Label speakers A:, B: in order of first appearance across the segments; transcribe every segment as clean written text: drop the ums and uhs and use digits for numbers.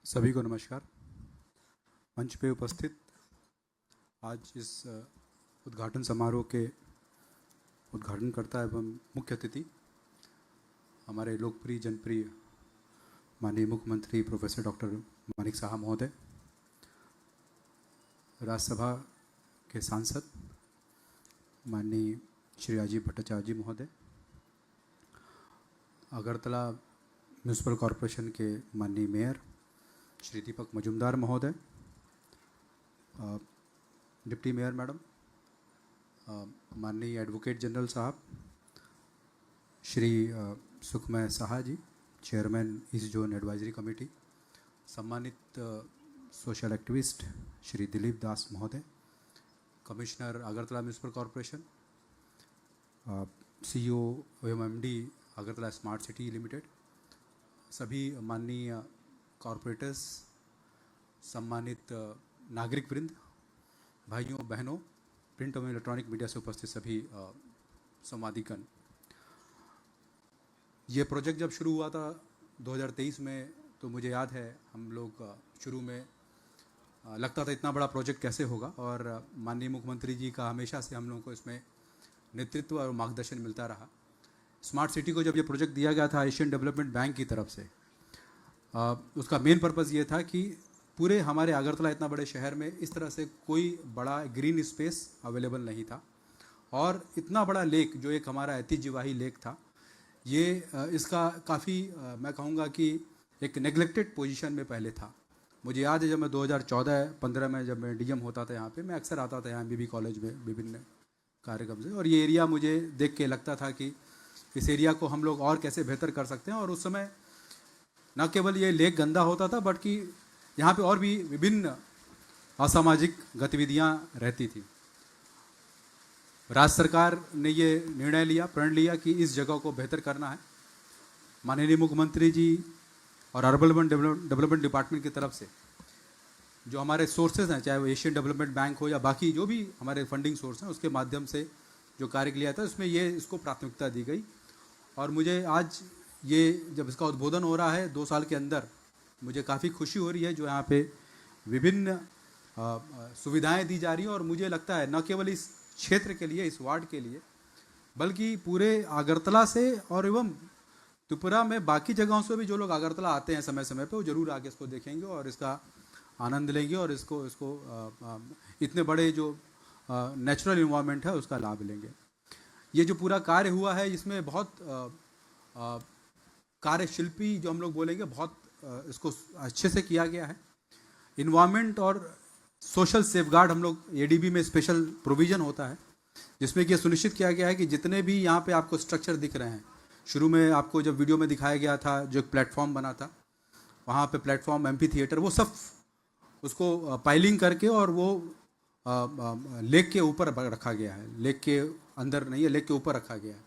A: सभी को नमस्कार। मंच पे उपस्थित आज इस उद्घाटन समारोह के उद्घाटनकर्ता एवं मुख्य अतिथि हमारे लोकप्रिय जनप्रिय माननीय मुख्यमंत्री प्रोफेसर डॉक्टर मानिक साहा महोदय, राज्यसभा के सांसद माननीय श्री राजीव भट्टाचार्य जी महोदय, अगरतला म्यूनिसिपल कॉरपोरेशन के माननीय मेयर श्री दीपक मजुमदार महोदय, डिप्टी मेयर मैडम, माननीय एडवोकेट जनरल साहब Shri Sukhamay Saha ji, chairman east zone advisory committee, सम्मानित सोशल एक्टिविस्ट श्री दिलीप दास महोदय, commissioner Agartala municipal corporation, CEO एवं MD Agartala smart city limited, सभी माननीय कॉरपोरेटर्स, सम्मानित नागरिक वृंद, भाइयों बहनों, प्रिंट एवं इलेक्ट्रॉनिक मीडिया से उपस्थित सभी संवादिकन। ये प्रोजेक्ट जब शुरू हुआ था 2023 में, तो मुझे याद है हम लोग शुरू में लगता था इतना बड़ा प्रोजेक्ट कैसे होगा, और माननीय मुख्यमंत्री जी का हमेशा से हम लोगों को इसमें नेतृत्व और मार्गदर्शन मिलता रहा। स्मार्ट सिटी को जब ये प्रोजेक्ट दिया गया था एशियन डेवलपमेंट बैंक की तरफ से, उसका मेन पर्पज़ ये था कि पूरे हमारे अगरतला इतना बड़े शहर में इस तरह से कोई बड़ा ग्रीन स्पेस अवेलेबल नहीं था, और इतना बड़ा लेक जो एक हमारा ऐतिह्यवाही लेक था, ये इसका काफ़ी मैं कहूँगा कि एक नेग्लेक्टेड पोजीशन में पहले था। मुझे याद है जब मैं 2014-15 में जब मैं डीएम होता था यहाँ पे, मैं अक्सर आता था यहाँ एमबीबी कॉलेज में विभिन्न कार्यक्रम से, और ये एरिया मुझे देख के लगता था कि इस एरिया को हम लोग और कैसे बेहतर कर सकते हैं। और उस समय न केवल ये लेक गंदा होता था, बट कि यहाँ पे और भी विभिन्न असामाजिक गतिविधियाँ रहती थी। राज्य सरकार ने ये निर्णय लिया, प्रण लिया कि इस जगह को बेहतर करना है। माननीय मुख्यमंत्री जी और अर्बन डेवलपमेंट डिपार्टमेंट की तरफ से जो हमारे सोर्सेज हैं, चाहे वो एशियन डेवलपमेंट बैंक हो या बाकी जो भी हमारे फंडिंग सोर्स हैं, उसके माध्यम से जो कार्य किया था, उसमें ये इसको प्राथमिकता दी गई। और मुझे आज ये जब इसका उद्बोधन हो रहा है 2 साल के अंदर, मुझे काफ़ी खुशी हो रही है जो यहाँ पे विभिन्न सुविधाएं दी जा रही हैं। और मुझे लगता है न केवल इस क्षेत्र के लिए, इस वार्ड के लिए, बल्कि पूरे अगरतला से और एवं त्रिपुरा में बाकी जगहों से भी जो लोग अगरतला आते हैं समय समय पे, वो जरूर आके इसको देखेंगे और इसका आनंद लेंगे, और इसको इतने बड़े जो नेचुरल इन्वायरमेंट है उसका लाभ लेंगे। ये जो पूरा कार्य हुआ है, इसमें बहुत कार्यशिल्पी जो हम लोग बोलेंगे, बहुत इसको अच्छे से किया गया है। इन्वायरमेंट और सोशल सेफगार्ड हम लोग एडीबी में स्पेशल प्रोविज़न होता है, जिसमें कि सुनिश्चित किया गया है कि जितने भी यहाँ पे आपको स्ट्रक्चर दिख रहे हैं, शुरू में आपको जब वीडियो में दिखाया गया था जो एक प्लेटफॉर्म बना था, वहाँ पे प्लेटफॉर्म एम्फी थिएटर, वो सब उसको पाइलिंग करके और वो लेक के ऊपर रखा गया है। लेक के अंदर नहीं है, लेक के ऊपर रखा गया है।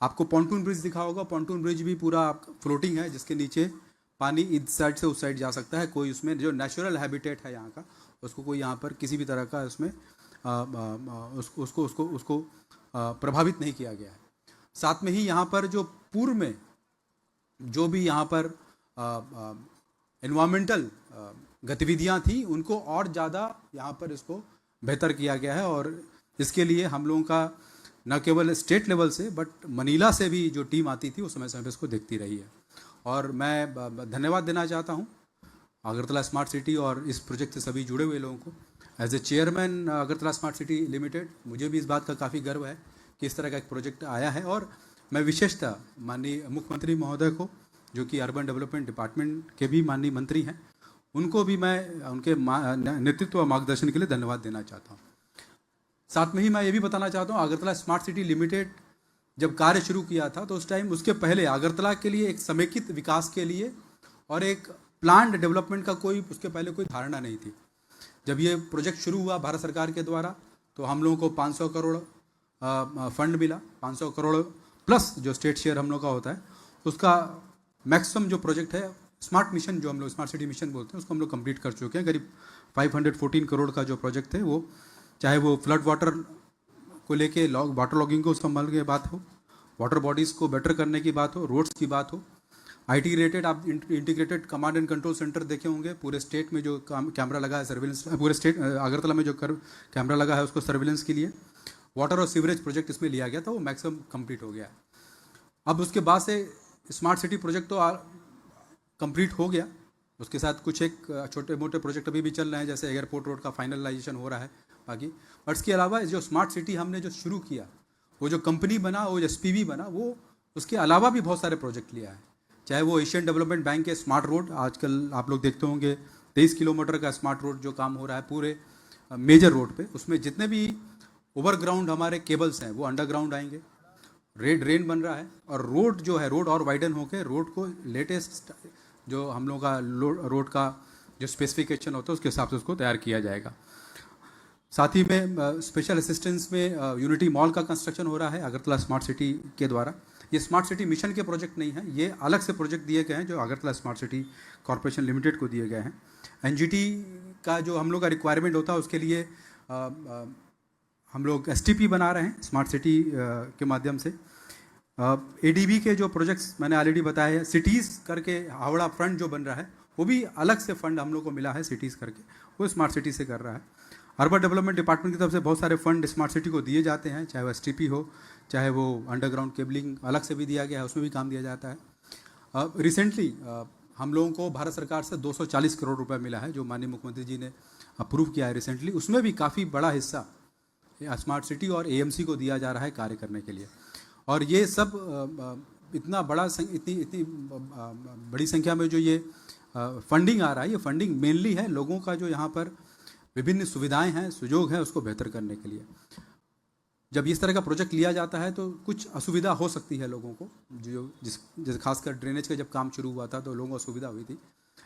A: आपको पॉन्टून ब्रिज दिखा होगा, पॉन्टून ब्रिज भी पूरा फ्लोटिंग है, जिसके नीचे पानी इस साइड से उस साइड जा सकता है। कोई उसमें जो नेचुरल हैबिटेट है यहाँ का, उसको कोई यहाँ पर किसी भी तरह का उसमें उसको प्रभावित नहीं किया गया है। साथ में ही यहाँ पर जो पूर्व में जो भी यहाँ पर एनवायरमेंटल गतिविधियाँ थी, उनको और ज़्यादा यहाँ पर इसको बेहतर किया गया है। और इसके लिए हम लोगों का न केवल स्टेट लेवल से, बट मनीला से भी जो टीम आती थी वो समय समय पर इसको देखती रही है। और मैं धन्यवाद देना चाहता हूँ अगरतला स्मार्ट सिटी और इस प्रोजेक्ट से सभी जुड़े हुए लोगों को। As a chairman Agartala smart city limited, मुझे भी इस बात का काफ़ी गर्व है कि इस तरह का एक प्रोजेक्ट आया है। और मैं विशेषतः माननीय मुख्यमंत्री महोदय को, जो कि अर्बन डेवलपमेंट डिपार्टमेंट के भी माननीय मंत्री हैं, उनको भी मैं उनके नेतृत्व और मार्गदर्शन के लिए धन्यवाद देना चाहता हूँ। साथ में ही मैं ये भी बताना चाहता हूँ, अगरतला स्मार्ट सिटी लिमिटेड जब कार्य शुरू किया था, तो उस टाइम उसके पहले अगरतला के लिए एक समेकित विकास के लिए और एक प्लान्ड डेवलपमेंट का उसके पहले कोई धारणा नहीं थी। जब ये प्रोजेक्ट शुरू हुआ भारत सरकार के द्वारा, तो हम लोगों को 500 करोड़ फंड मिला। 500 करोड़ प्लस जो स्टेट शेयर हम लोग का होता है, उसका मैक्सिमम जो प्रोजेक्ट है, स्मार्ट मिशन जो हम लोग स्मार्ट सिटी मिशन बोलते हैं, उसको हम लोग कंप्लीट कर चुके हैं। करीब 514 करोड़ का जो प्रोजेक्ट है, वो चाहे वो फ्लड वाटर को लेके वाटर लॉगिंग को उसका मल की बात हो, वाटर बॉडीज़ को बेटर करने की बात हो, रोड्स की बात हो, IT-रेटेड आप integrated command and control centre देखे होंगे, पूरे स्टेट में जो कैमरा लगा है सर्विलेंस, पूरे स्टेट अगरतला में जो कैमरा लगा है उसको सर्विलेंस के लिए। वाटर और सीवरेज प्रोजेक्ट इसमें लिया गया था, वो मैक्सिमम कंप्लीट हो गया है। अब उसके बाद से स्मार्ट सिटी प्रोजेक्ट तो कंप्लीट हो गया, उसके साथ कुछ एक छोटे मोटे प्रोजेक्ट अभी भी चल रहे हैं, जैसे एयरपोर्ट रोड का फाइनलाइजेशन हो रहा है बाकी। बट इसके अलावा जो स्मार्ट सिटी हमने जो शुरू किया, वो जो कंपनी बना, वो जो SPV बना, वो उसके अलावा भी बहुत सारे प्रोजेक्ट लिया है। चाहे वो एशियन डेवलपमेंट बैंक के स्मार्ट रोड, आजकल आप लोग देखते होंगे 23 किलोमीटर का स्मार्ट रोड जो काम हो रहा है पूरे मेजर रोड पे, उसमें जितने भी ओवरग्राउंड हमारे केबल्स हैं वो अंडरग्राउंड आएंगे। ड्रेन बन रहा है, और रोड जो है, रोड और वाइडन होकर रोड को लेटेस्ट जो हम लोगों का रोड का जो स्पेसिफिकेशन होता है उसके हिसाब से उसको तैयार किया जाएगा। साथ ही में स्पेशल असिस्टेंस में यूनिटी मॉल का कंस्ट्रक्शन हो रहा है अगरतला स्मार्ट सिटी के द्वारा। ये स्मार्ट सिटी मिशन के प्रोजेक्ट नहीं हैं, ये अलग से प्रोजेक्ट दिए गए हैं जो Agartala smart city corporation limited को दिए गए हैं। NGT का जो हम लोग का रिक्वायरमेंट होता है उसके लिए हम लोग STP बना रहे हैं स्मार्ट सिटी के माध्यम से। ADB के जो प्रोजेक्ट्स मैंने ऑलरेडी बताए हैं, सिटीज़ करके हावड़ा फ्रंट जो बन रहा है वो भी अलग से फंड हम लोग को मिला है सिटीज़ करके, वो स्मार्ट सिटी से कर रहा है। अर्बन डेवलपमेंट डिपार्टमेंट की तरफ से बहुत सारे फंड स्मार्ट सिटी को दिए जाते हैं, चाहे वो STP हो, चाहे वो अंडरग्राउंड केबलिंग अलग से भी दिया गया है, उसमें भी काम दिया जाता है। रिसेंटली हम लोगों को भारत सरकार से 240 करोड़ रुपए मिला है, जो माननीय मुख्यमंत्री जी ने अप्रूव किया है रिसेंटली। उसमें भी काफ़ी बड़ा हिस्सा स्मार्ट सिटी और AMC को दिया जा रहा है कार्य करने के लिए। और ये सब इतना बड़ा इतनी बड़ी संख्या में जो ये फंडिंग आ रहा है, ये फंडिंग मेनली है लोगों का जो यहाँ पर विभिन्न सुविधाएं हैं, सुजोग है, उसको बेहतर करने के लिए। जब इस तरह का प्रोजेक्ट लिया जाता है तो कुछ असुविधा हो सकती है लोगों को, जैसे खासकर ड्रेनेज का जब काम शुरू हुआ था तो लोगों को असुविधा हुई थी।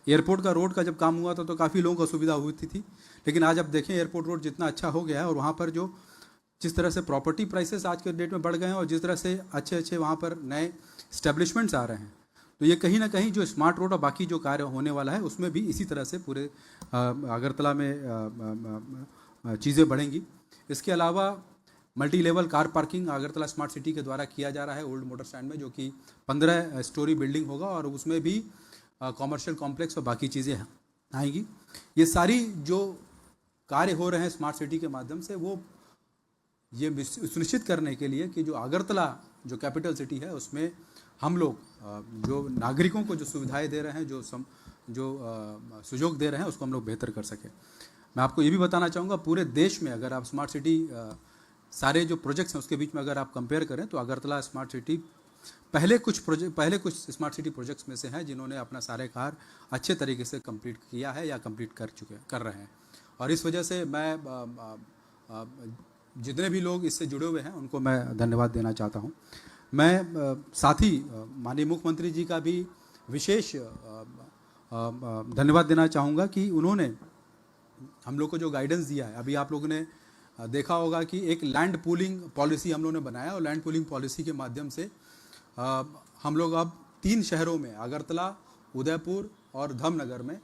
A: एयरपोर्ट का रोड का जब काम हुआ था तो काफ़ी लोगों को असुविधा हुई थी। लेकिन आज अब देखें एयरपोर्ट रोड जितना अच्छा हो गया है, और वहाँ पर जो जिस तरह से प्रॉपर्टी प्राइसेस आज के डेट में बढ़ गए हैं, और जिस तरह से अच्छे वहाँ पर नए इस्टेब्लिशमेंट्स आ रहे हैं, तो ये कहीं ना कहीं जो स्मार्ट रोड और बाकी जो कार्य होने वाला है उसमें भी इसी तरह से पूरे अगरतला में चीज़ें बढ़ेंगी। इसके अलावा multi level car parking Agartala smart city के द्वारा किया जा रहा है ओल्ड मोटर स्टैंड में, जो कि 15 स्टोरी बिल्डिंग होगा, और उसमें भी कॉमर्शियल कॉम्प्लेक्स और बाकी चीज़ें आएंगी। ये सारी जो कार्य हो रहे हैं स्मार्ट सिटी के माध्यम से, वो ये सुनिश्चित करने के लिए कि जो अगरतला जो कैपिटल सिटी है उसमें हम लोग जो नागरिकों को जो सुविधाएं दे रहे हैं, जो सुजोग दे रहे हैं, उसको हम लोग बेहतर कर सकें। मैं आपको ये भी बताना चाहूँगा, पूरे देश में अगर आप स्मार्ट सिटी सारे जो प्रोजेक्ट्स हैं उसके बीच में अगर आप कंपेयर करें तो अगरतला स्मार्ट सिटी पहले कुछ स्मार्ट सिटी प्रोजेक्ट्स में से हैं जिन्होंने अपना सारे कार्य अच्छे तरीके से कंप्लीट किया है या कंप्लीट कर रहे हैं। और इस वजह से मैं जितने भी लोग इससे जुड़े हुए हैं उनको मैं धन्यवाद देना चाहता हूं। मैं साथ ही माननीय मुख्यमंत्री जी का भी विशेष धन्यवाद देना चाहूँगा कि उन्होंने हम लोग को जो गाइडेंस दिया है। अभी आप लोगों ने देखा होगा कि एक लैंड पूलिंग पॉलिसी हम लोगों ने बनाया, और लैंड पूलिंग पॉलिसी के माध्यम से हम लोग अब 3 शहरों में अगरतला, उदयपुर और धर्मनगर में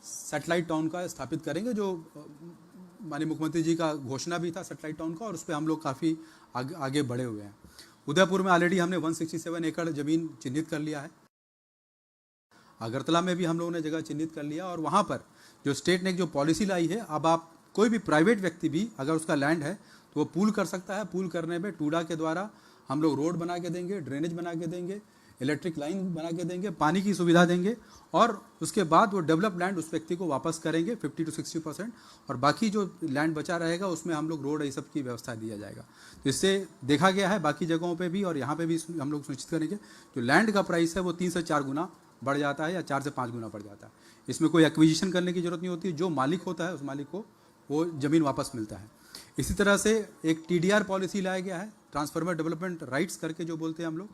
A: सैटेलाइट टाउन का स्थापित करेंगे, जो माननीय मुख्यमंत्री जी का घोषणा भी था सैटेलाइट टाउन का, और उस पर हम लोग काफ़ी आगे बढ़े हुए हैं। उदयपुर में ऑलरेडी हमने 167 एकड़ ज़मीन चिन्हित कर लिया है। अगरतला में भी हम लोगों ने जगह चिन्हित कर लिया, और वहाँ पर जो स्टेट ने जो पॉलिसी लाई है, अब आप कोई भी प्राइवेट व्यक्ति भी अगर उसका लैंड है तो वो पूल कर सकता है। पूल करने में टूडा के द्वारा हम लोग रोड बना के देंगे, ड्रेनेज बना के देंगे, इलेक्ट्रिक लाइन बना के देंगे, पानी की सुविधा देंगे, और उसके बाद वो डेवलप लैंड उस व्यक्ति को वापस करेंगे 50 to 60%, और बाकी जो लैंड बचा रहेगा उसमें हम लोग रोड ये सब की व्यवस्था दिया जाएगा। तो इससे देखा गया है बाकी जगहों पे भी और यहाँ पे भी हम लोग सुनिश्चित करेंगे जो लैंड का प्राइस है वो 3 से 4 गुना बढ़ जाता है या 4 से 5 गुना बढ़ जाता है। इसमें कोई एक्विजिशन करने की जरूरत नहीं होती, जो मालिक होता है उस मालिक को वो ज़मीन वापस मिलता है। इसी तरह से एक TDR पॉलिसी लाया गया है, ट्रांसफॉर्मर डेवलपमेंट राइट्स करके जो बोलते हैं हम लोग।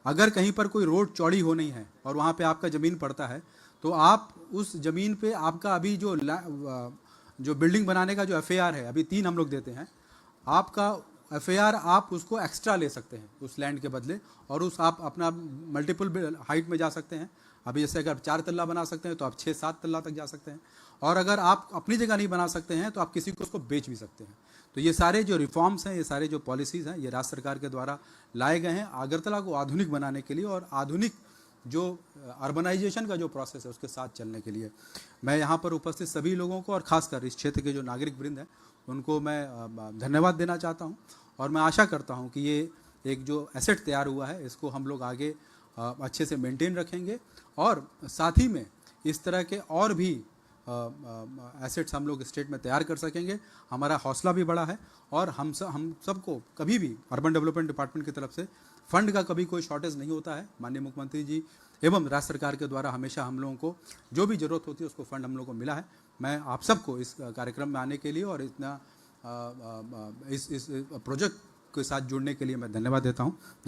A: अगर कहीं पर कोई रोड चौड़ी हो नहीं है और वहाँ पे आपका ज़मीन पड़ता है तो आप उस ज़मीन पे आपका अभी जो बिल्डिंग बनाने का जो FAR है, अभी 3 हम लोग देते हैं, आपका FAR आप उसको एक्स्ट्रा ले सकते हैं उस लैंड के बदले, और उस आप अपना मल्टीपल हाइट में जा सकते हैं। अभी जैसे अगर 4 तल्ला बना सकते हैं तो आप 6-7 तल्ला तक जा सकते हैं, और अगर आप अपनी जगह नहीं बना सकते हैं तो आप किसी को उसको बेच भी सकते हैं। तो ये सारे जो रिफॉर्म्स हैं, ये सारे जो पॉलिसीज़ हैं, ये राज्य सरकार के द्वारा लाए गए हैं अगरतला को आधुनिक बनाने के लिए और आधुनिक जो अर्बनाइजेशन का जो प्रोसेस है उसके साथ चलने के लिए। मैं यहाँ पर उपस्थित सभी लोगों को और ख़ासकर इस क्षेत्र के जो नागरिक वृंद हैं उनको मैं धन्यवाद देना चाहता हूँ और मैं आशा करता हूँ कि ये एक जो एसेट तैयार हुआ है इसको हम लोग आगे अच्छे से मेंटेन रखेंगे और साथ ही में इस तरह के और भी एसेट्स हम लोग स्टेट में तैयार कर सकेंगे। हमारा हौसला भी बड़ा है और हम सबको कभी भी अर्बन डेवलपमेंट डिपार्टमेंट की तरफ से फंड का कभी कोई शॉर्टेज नहीं होता है। माननीय मुख्यमंत्री जी एवं राज्य सरकार के द्वारा हमेशा हम लोगों को जो भी ज़रूरत होती है उसको फंड हम लोगों को मिला है। मैं आप सबको इस कार्यक्रम में आने के लिए और इतना इस प्रोजेक्ट के साथ जुड़ने के लिए मैं धन्यवाद देता हूँ।